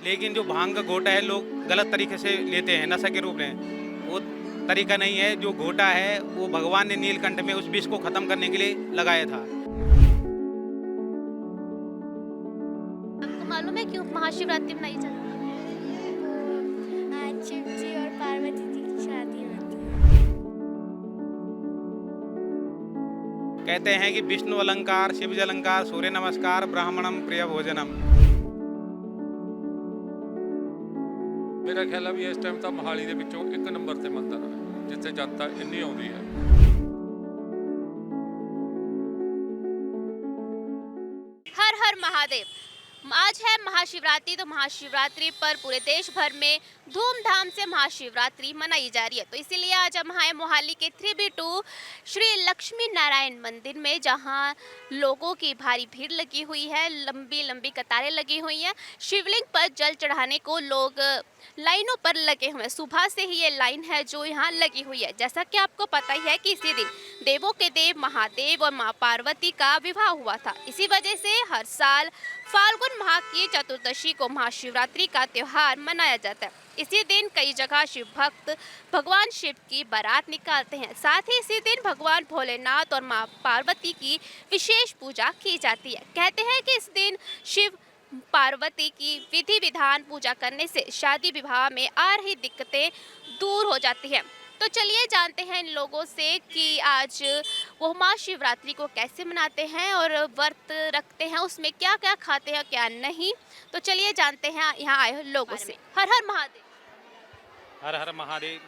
लेकिन जो भांग का घोटा है लोग गलत तरीके से लेते हैं नशा के रूप में। वो तरीका नहीं है। जो घोटा है वो भगवान ने नीलकंठ में उस विष को खत्म करने के लिए लगाया था। आपको मालूम है क्यों महाशिवरात्रि मनाई जाती है? आज शिव जी और पार्वती जी की शादी होती है। कहते हैं कि विष्णु अलंकार, शिव अलंकार, सूर्य नमस्कार, ब्राह्मणम प्रिय भोजनम। ਮੇਰਾ ਖਿਆਲ ਆ ਵੀ ਇਸ ਟਾਈਮ ਤਾਂ ਮੋਹਾਲੀ ਦੇ ਵਿੱਚੋਂ ਇੱਕ ਨੰਬਰ ਤੇ ਮੰਦਰ ਆ ਜਿੱਥੇ ਜਨਤਾ ਇੰਨੀ ਆਉਂਦੀ ਹੈ। हर हर महादेव। आज है महाशिवरात्रि, तो महाशिवरात्रि पर पूरे देश भर में धूमधाम से महाशिवरात्रि मनाई जा रही है। तो इसीलिए आज हम आए मोहाली के 3B2 श्री लक्ष्मी नारायण मंदिर में, जहां लोगों की भारी भीड़ लगी हुई है, लंबी लंबी कतारें लगी हुई हैं। शिवलिंग पर जल चढ़ाने को लोग लाइनों पर लगे हुए हैं। सुबह से ही ये लाइन है जो यहाँ लगी हुई है। जैसा कि आपको पता ही है कि इसी दिन देवों के देव महादेव और माँ पार्वती का विवाह हुआ था। इसी वजह से हर साल फाल्गुन माह की चतुर्दशी को महाशिवरात्रि का त्यौहार मनाया जाता है। इसी दिन कई जगह शिव भक्त भगवान शिव की बारात निकालते हैं। साथ ही इसी दिन भगवान भोलेनाथ और माँ पार्वती की विशेष पूजा की जाती है। कहते हैं कि इस दिन शिव पार्वती की विधि विधान पूजा करने से शादी विवाह में आ रही दिक्कतें दूर हो जाती हैं। तो चलिए जानते हैं इन लोगों से कि आज वो महाशिवरात्रि को कैसे मनाते हैं और व्रत रखते हैं, उसमें क्या क्या खाते हैं क्या नहीं। तो चलिए जानते हैं यहाँ आए हुए लोगों से। हर हर महादेव। हर हर महादेव।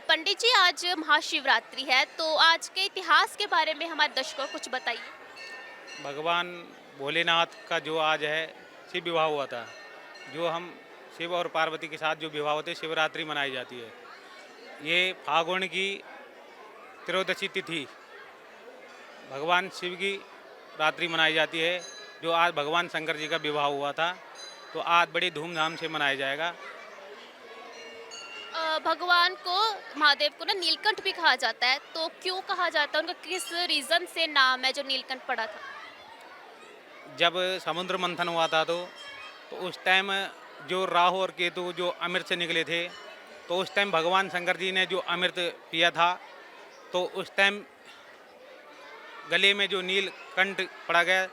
पंडित जी, आज महाशिवरात्रि है, तो आज के इतिहास के बारे में हमारे दर्शकों को कुछ बताइए। भगवान भोलेनाथ का जो आज है शिव विवाह हुआ था। जो हम शिव और पार्वती के साथ जो विवाह होते शिवरात्रि मनाई जाती है। ये फागुन की त्रयोदशी तिथि भगवान शिव की रात्रि मनाई जाती है। जो आज भगवान शंकर जी का विवाह हुआ था, तो आज बड़ी धूमधाम से मनाया जाएगा। भगवान को, महादेव को ना नीलकंठ भी कहा जाता है, तो क्यों कहा जाता है? उनका किस रीजन से नाम है जो नीलकंठ पड़ा था? जब समुद्र मंथन हुआ था तो उस टाइम जो राहु और केतु जो अमृत से निकले थे, तो उस टाइम भगवान शंकर जी ने जो अमृत पिया था, तो उस टाइम गले में जो नीलकंठ पड़ा गया।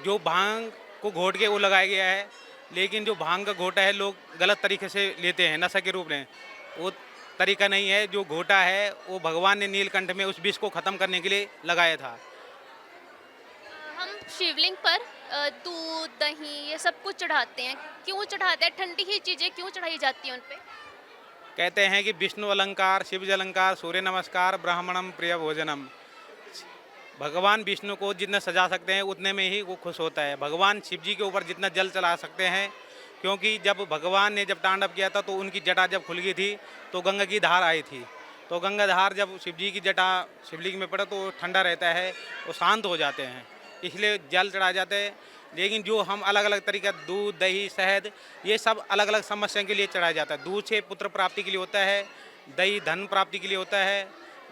जो भांग को घोट के वो लगाया गया है, लेकिन जो भांग का घोटा है लोग गलत तरीके से लेते हैं नशा के रूप में। वो तरीका नहीं है। जो घोटा है वो भगवान ने नीलकंठ में उस विष को खत्म करने के लिए लगाया था। हम शिवलिंग पर दूध दही ये सब कुछ चढ़ाते हैं, क्यों चढ़ाते हैं? ठंडी ही चीजें क्यों चढ़ाई जाती हैं उन पे? कहते हैं कि विष्णु अलंकार, शिव अलंकार, सूर्य नमस्कार, ब्राह्मणम प्रिय भोजनम। भगवान विष्णु को जितना सजा सकते हैं उतने में ही वो खुश होता है। भगवान शिव जी के ऊपर जितना जल चला सकते हैं, क्योंकि जब भगवान ने जब तांडव किया था तो उनकी जटा जब खुल गई थी तो गंगा की धार आई थी। तो गंगा धार जब शिव जी की जटा शिवलिंग में पड़ा तो ठंडा रहता है, वो शांत हो जाते हैं, इसलिए जल चढ़ाए जाते हैं। लेकिन जो हम अलग अलग तरीका, दूध दही शहद, ये सब अलग अलग समस्या के लिए चढ़ाया जाता है। दूध से पुत्र प्राप्ति के लिए होता है, दही धन प्राप्ति के लिए होता है,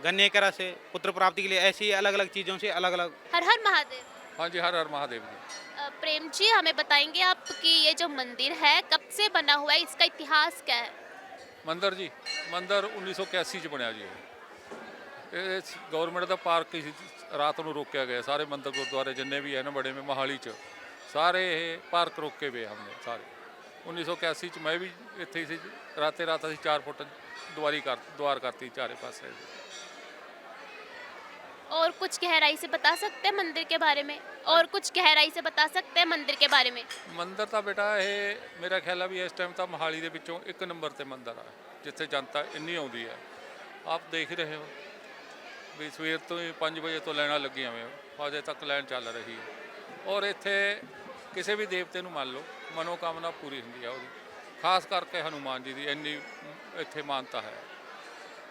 गन्ने का रस से पुत्र प्राप्ति के लिए, ऐसी अलग अलग चीज़ों से अलग अलग। हर हर महादेव। हाँ जी, हर हर महादेव जी। प्रेम जी, हमें बताएंगे आप कि ये जो मंदिर है कब से बना हुआ है, इसका इतिहास क्या है? ਮੰਦਰ ਜੀ, ਮੰਦਰ 1981 ਚ ਬਣਿਆ ਜੀ। ਇਹ ਗਵਰਨਮੈਂਟ ਦਾ ਪਾਰਕ ਸੀ, ਰਾਤ ਨੂੰ ਰੋਕਿਆ ਗਿਆ। ਸਾਰੇ ਮੰਦਰ ਗੁਰਦੁਆਰੇ ਜਿੰਨੇ ਵੀ ਹੈ ਨਾ ਬੜੇ ਮੇ ਮੋਹਾਲੀ ਚ, ਸਾਰੇ ਇਹ ਪਾਰਕ ਰੋਕੇ ਹੋਏ ਹਮਨੇ ਸਾਰੇ। 1981 ਚ ਮੈਂ ਵੀ ਇੱਥੇ ਹੀ ਸੀ। ਰਾਤੇ ਰਾਤ ਅਸੀਂ 4 ਫੁੱਟ ਦੁਆਰ ਕਰਤੀ ਚਾਰੇ ਪਾਸੇ। और कुछ गहराई से बता सकते हैं मंदिर के बारे में? और कुछ गहराई से बता सकते हैं मंदिर के बारे में? ਮੰਦਰ ਤਾਂ ਬੇਟਾ ਇਹ ਮੇਰਾ ਖਿਆਲ ਆ ਵੀ ਇਸ ਟਾਈਮ ਤਾਂ ਮੋਹਾਲੀ ਦੇ ਵਿੱਚੋਂ ਇੱਕ ਨੰਬਰ ਤੇ ਮੰਦਰ ਆ ਜਿੱਥੇ ਜਨਤਾ ਇੰਨੀ ਆਉਂਦੀ ਹੈ। ਆਪ ਦੇਖ ਰਹੇ ਹੋ ਵੀ ਸਵੇਰ ਤੋਂ ਹੀ 5 ਵਜੇ ਤੋਂ ਲਾਈਨਾਂ ਲੱਗੀਆਂ ਹੋਈਆਂ, ਅਜੇ ਤੱਕ ਲਾਈਨ ਚੱਲ ਰਹੀ ਹੈ। ਔਰ ਇੱਥੇ ਕਿਸੇ ਵੀ ਦੇਵਤੇ ਨੂੰ ਮੰਨ ਲਓ, ਮਨੋਕਾਮਨਾ ਪੂਰੀ ਹੁੰਦੀ ਆ ਉਹਦੀ। ਖਾਸ ਕਰਕੇ ਹਨੂਮਾਨ ਜੀ ਦੀ ਇੰਨੀ ਇੱਥੇ ਮਾਨਤਾ ਹੈ।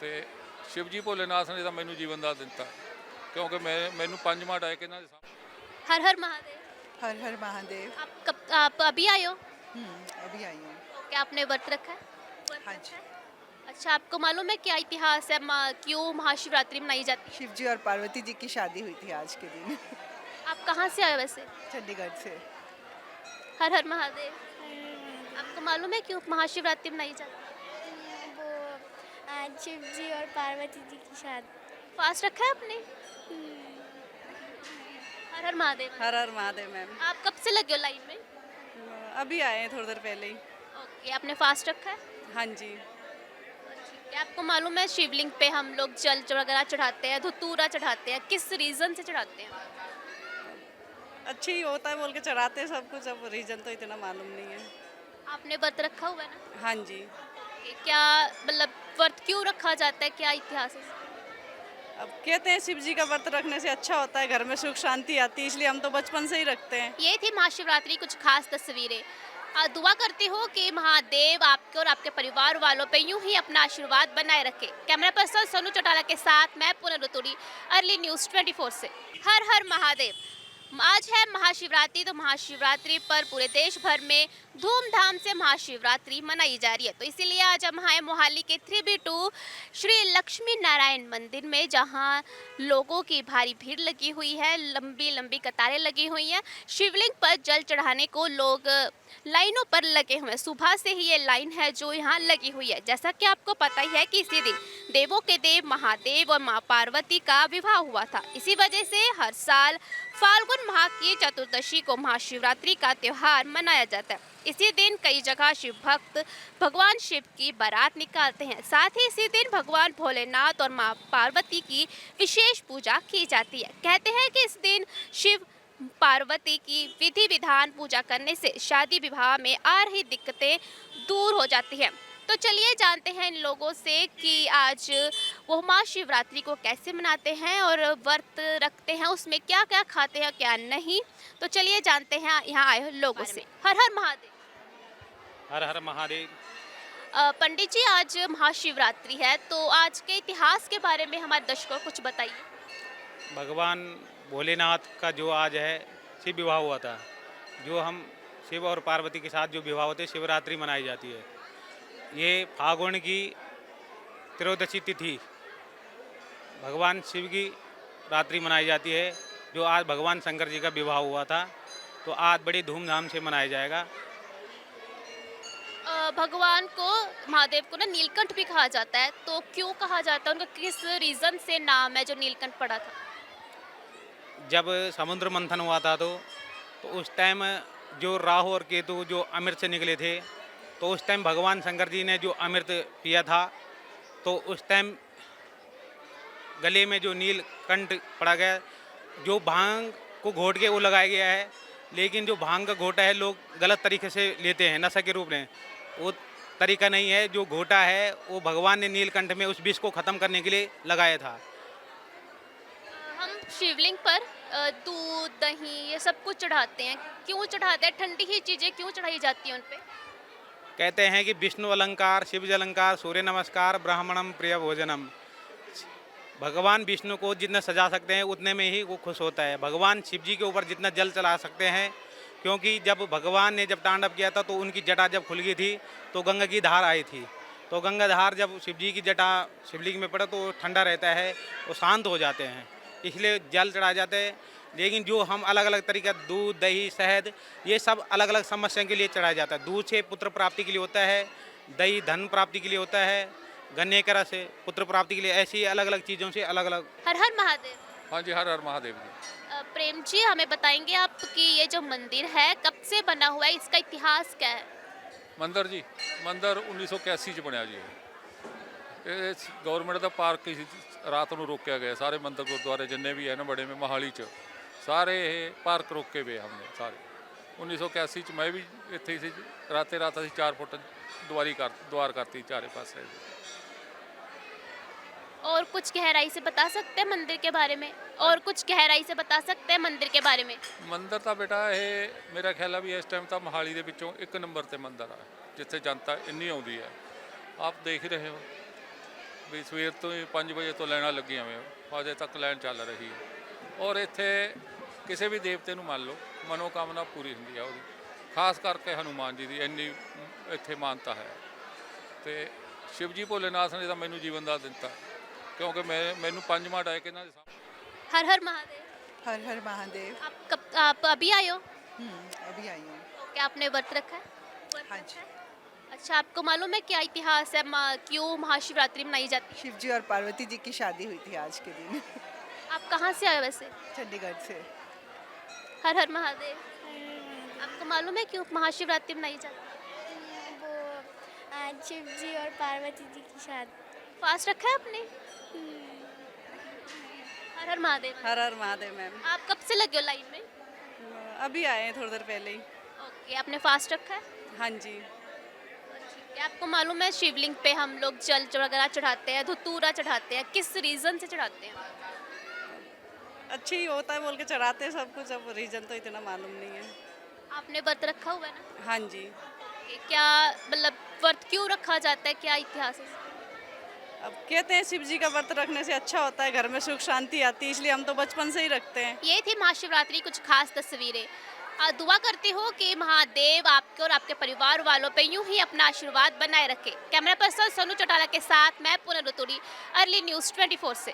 ਤੇ शिव जी भोलेनाथ ने ਤਾਂ ਮੈਨੂੰ ਜੀਵਨ ਦਾ ਦਿੱਤਾ, क्योंकि मैनू 5वां अटैक इन्हां दे सामने। हर हर महादेव। हर हर महादेव। आप अभी आए हो? अभी आई हूँ। क्या आपने व्रत रखा है? हाँ जी। अच्छा, आपको मालूम है क्या इतिहास है, क्यों महाशिवरात्रि मनाई जाती है? शिव जी और पार्वती जी की शादी हुई थी आज के दिन। आप कहाँ से आए वैसे? चंडीगढ़ से। हर हर महादेव। आप मालूम है क्यों महाशिवरात्रि मनाई जाती है? वो आज शिव जी और पार्वती जी की शादी। फास्ट रखा है आपने? हर हर महादेव। हर हर महादेव मैम। आप कब से लगे हो लाइन में? अभी आए हैं थोड़ी देर पहले ही। ओके, आपने फास्ट रखा है? हाँ जी। क्या आपको मालूम है शिवलिंग पे हम लोग जल वगैरह चढ़ाते हैं, धतूरा चढ़ाते हैं, किस रीजन से चढ़ाते हैं? अच्छी ही होता है बोल के चढ़ाते हैं सब कुछ, अब रीजन तो इतना मालूम नहीं है। आपने व्रत रखा हुआ है ना? हाँ जी। कि क्या मतलब व्रत क्यों रखा जाता है, क्या इतिहास है? अब कहते हैं शिव जी का व्रत रखने से अच्छा होता है, घर में सुख शांति आती है, इसलिए हम तो बचपन से ही रखते हैं। ये थी महाशिवरात्रि कुछ खास तस्वीरें। दुआ करती हूँ कि महादेव आपके और आपके परिवार वालों पे यूं ही अपना आशीर्वाद बनाए रखे। कैमरा पर्सन सोनू चौटाला के साथ मैं पूनम रतूड़ी, अर्ली न्यूज़ 24 से। हर हर महादेव। आज है महाशिवरात्रि, तो महाशिवरात्रि पर पूरे देश भर में धूमधाम से महाशिवरात्रि मनाई जा रही है। तो इसीलिए आज हम आए मोहाली के 3B2 श्री लक्ष्मी नारायण मंदिर में, जहां लोगों की भारी भीड़ लगी हुई है, लंबी लंबी कतारें लगी हुई हैं। शिवलिंग पर जल चढ़ाने को लोग लाइनों पर लगे हुए हैं। सुबह से ही ये लाइन है जो यहाँ लगी हुई है। जैसा कि आपको पता ही है कि इसी दिन देवों के देव महादेव और माँ पार्वती का विवाह हुआ था। इसी वजह से हर साल फाल्गुन माह की चतुर्दशी को महाशिवरात्रि का त्यौहार मनाया जाता है। इसी दिन कई जगह शिव भक्त भगवान शिव की बारात निकालते हैं। साथ ही इसी दिन भगवान भोलेनाथ और माँ पार्वती की विशेष पूजा की जाती है। कहते हैं कि इस दिन शिव पार्वती की विधि विधान पूजा करने से शादी विवाह में आ रही दिक्कतें दूर हो जाती हैं। तो चलिए जानते हैं इन लोगों से कि आज वो महाशिवरात्रि को कैसे मनाते हैं और व्रत रखते हैं, उसमें क्या क्या खाते हैं क्या नहीं। तो चलिए जानते हैं यहाँ आए हुए लोगों से। हर हर महादेव। हर हर महादेव। पंडित जी, आज महाशिवरात्रि है, तो आज के इतिहास के बारे में हमारे दर्शकों को कुछ बताइए। भगवान भोलेनाथ का जो आज है शिव विवाह हुआ था, जो हम शिव और पार्वती के साथ जो विवाह होते शिवरात्रि मनाई जाती है। ये फागुन की त्रयोदशी तिथि भगवान शिव की रात्रि मनाई जाती है, जो आज भगवान शंकर जी का विवाह हुआ था। तो आज बड़ी धूमधाम से मनाया जाएगा। भगवान को, महादेव को ना नीलकंठ भी कहा जाता है, तो क्यों कहा जाता है? उनका किस रीजन से नाम है जो नीलकंठ पड़ा था? जब समुद्र मंथन हुआ था तो उस टाइम जो राहु और केतु जो अमृत से निकले थे, तो उस टाइम भगवान शंकर जी ने जो अमृत पिया था, तो उस टाइम गले में जो नीलकंठ पड़ा गया, जो भांग को घोट के वो लगाया गया है। लेकिन जो भांग का घोटा है लोग गलत तरीके से लेते हैं नशा के रूप में, वो तरीका नहीं है। जो घोटा है वो भगवान ने नीलकंठ में उस विष को ख़त्म करने के लिए लगाया था। हम शिवलिंग पर दूध दही ये सब कुछ चढ़ाते हैं, क्यों चढ़ाते हैं? ठंडी ही चीज़ें क्यों चढ़ाई जाती हैं उन पे? कहते हैं कि विष्णु अलंकार, शिव अलंकार, सूर्य नमस्कार, ब्राह्मणम प्रिय भोजनम। भगवान विष्णु को जितना सजा सकते हैं उतने में ही वो खुश होता है। भगवान शिव जी के ऊपर जितना जल चला सकते हैं, क्योंकि जब भगवान ने जब तांडव किया था तो उनकी जटा जब खुल गई थी तो गंगा की धार आई थी। तो गंगा धार जब शिव जी की जटा शिवलिंग में पड़ा तो ठंडा रहता है, वो शांत हो जाते हैं, इसलिए जल चढ़ा जाते हैं। लेकिन जो हम अलग अलग तरीका, दूध दही शहद, ये सब अलग अलग समस्या के लिए चढ़ाया जाता है। दूध से पुत्र प्राप्ति के लिए होता है, दही धन प्राप्ति के लिए होता है, गन्ने का रस से पुत्र प्राप्ति के लिए, ऐसी अलग अलग चीज़ों से अलग अलग। हर हर महादेव। हाँ जी, हर हर महादेव जी। प्रेम जी, हमें बताएंगे आप कि ये जो मंदिर है कब से बना हुआ है, इसका इतिहास क्या है? ਮੰਦਰ 1981 ਚ ਬਣਿਆ ਜੀ। ਇਹ ਗਵਰਨਮੈਂਟ ਦਾ ਪਾਰਕ ਹੀ ਸੀ, ਰਾਤ ਨੂੰ ਰੋਕਿਆ ਗਿਆ। ਸਾਰੇ ਮੰਦਰ ਗੁਰਦੁਆਰੇ ਜਿੰਨੇ ਵੀ ਹੈ ਨਾ ਬੜੇ ਮੇ ਮੋਹਾਲੀ ਚ, ਸਾਰੇ ਇਹ ਪਾਰਕ ਰੋਕੇ ਹੋਏ ਹਮਨੇ ਸਾਰੇ। 1981 ਚ ਮੈਂ ਵੀ ਇੱਥੇ ਹੀ ਸੀ। ਰਾਤੇ ਰਾਤ ਅਸੀਂ 4 ਫੁੱਟ ਦੁਆਰ ਕਰਤੀ ਚਾਰੇ ਪਾਸੇ। और कुछ गहराई से बता सकते हैं मंदिर के बारे में? और कुछ गहराई से बता सकते हैं मंदिर के बारे में? ਮੰਦਰ ਤਾਂ ਬੇਟਾ ਇਹ ਮੇਰਾ ਖਿਆਲ ਆ ਵੀ ਇਸ ਟਾਈਮ ਤਾਂ ਮੋਹਾਲੀ ਦੇ ਵਿੱਚੋਂ 1 ਨੰਬਰ ਤੇ ਮੰਦਰ ਆ, ਜਿੱਥੇ ਜਨਤਾ ਇੰਨੀ ਆਉਂਦੀ ਹੈ। ਆਪ ਦੇਖ ਹੀ ਰਹੇ ਹੋ ਵੀ ਸਵੇਰ ਤੋਂ ਹੀ 5 ਵਜੇ ਤੋਂ ਲਾਈਨਾਂ ਲੱਗੀਆਂ ਹੋਈਆਂ, ਅਜੇ ਤੱਕ ਲਾਈਨ ਚੱਲ ਰਹੀ ਹੈ। ਔਰ ਇੱਥੇ ਕਿਸੇ ਵੀ ਦੇਵਤੇ ਨੂੰ ਮੰਨ ਲਓ, ਮਨੋਕਾਮਨਾ ਪੂਰੀ ਹੁੰਦੀ ਆ ਉਹਦੀ। ਖਾਸ ਕਰਕੇ ਹਨੂਮਾਨ ਜੀ ਦੀ ਇੰਨੀ ਇੱਥੇ ਮਾਨਤਾ ਹੈ। ਤੇ शिव जी भोलेनाथ ने ਤਾਂ ਮੈਨੂੰ ਜੀਵਨ ਦਾ ਦਿੱਤਾ, क्योंकि मैनू 5 माह डाय के ना। हर हर महादेव। हर हर महादेव। आप अभी आए हो? अभी आई हूँ। क्या आपने व्रत रखा है? हाँ जी। अच्छा, आपको मालूम है क्या इतिहास है, क्यों महाशिवरात्रि मनाई जाती है? शिव जी और पार्वती जी की शादी हुई थी आज के दिन आप कहाँ से आए वैसे? चंडीगढ़ से। हर हर महादेव। आपको मालूम है क्यों महाशिवरात्रि मनाई जाती है? वो आज शिव जी और पार्वती जी की शादी। फास्ट रखा है आपने? हर हर महादेव। हर हर महादेव मैम। आप कब से लगे हो लाइन में? अभी आए हैं थोड़ी देर पहले ही। ओके, आपने फास्ट रखा है? हाँ जी। ठीक है, आपको मालूम है शिवलिंग पे हम लोग जल वगैरह चढ़ाते हैं, धतूरा चढ़ाते हैं, किस रीजन से चढ़ाते हैं? अच्छी ही होता है बोल के चढ़ाते हैं सब कुछ, अब रीजन तो इतना मालूम नहीं है। आपने व्रत रखा हुआ है ना? हाँ जी। कि क्या मतलब व्रत क्यों रखा जाता है, क्या इतिहास है इसका? अब कहते हैं शिव जी का व्रत रखने से अच्छा होता है, घर में सुख शांति आती है, इसलिए हम तो बचपन से ही रखते हैं। ये थी महाशिवरात्रि कुछ खास तस्वीरें। दुआ करती हूँ कि महादेव आपके और आपके परिवार वालों पे यूं ही अपना आशीर्वाद बनाए रखे। कैमरा पर्सन सोनू चौटाला के साथ मैं पूनम रतूड़ी, अर्ली न्यूज़ 24 से।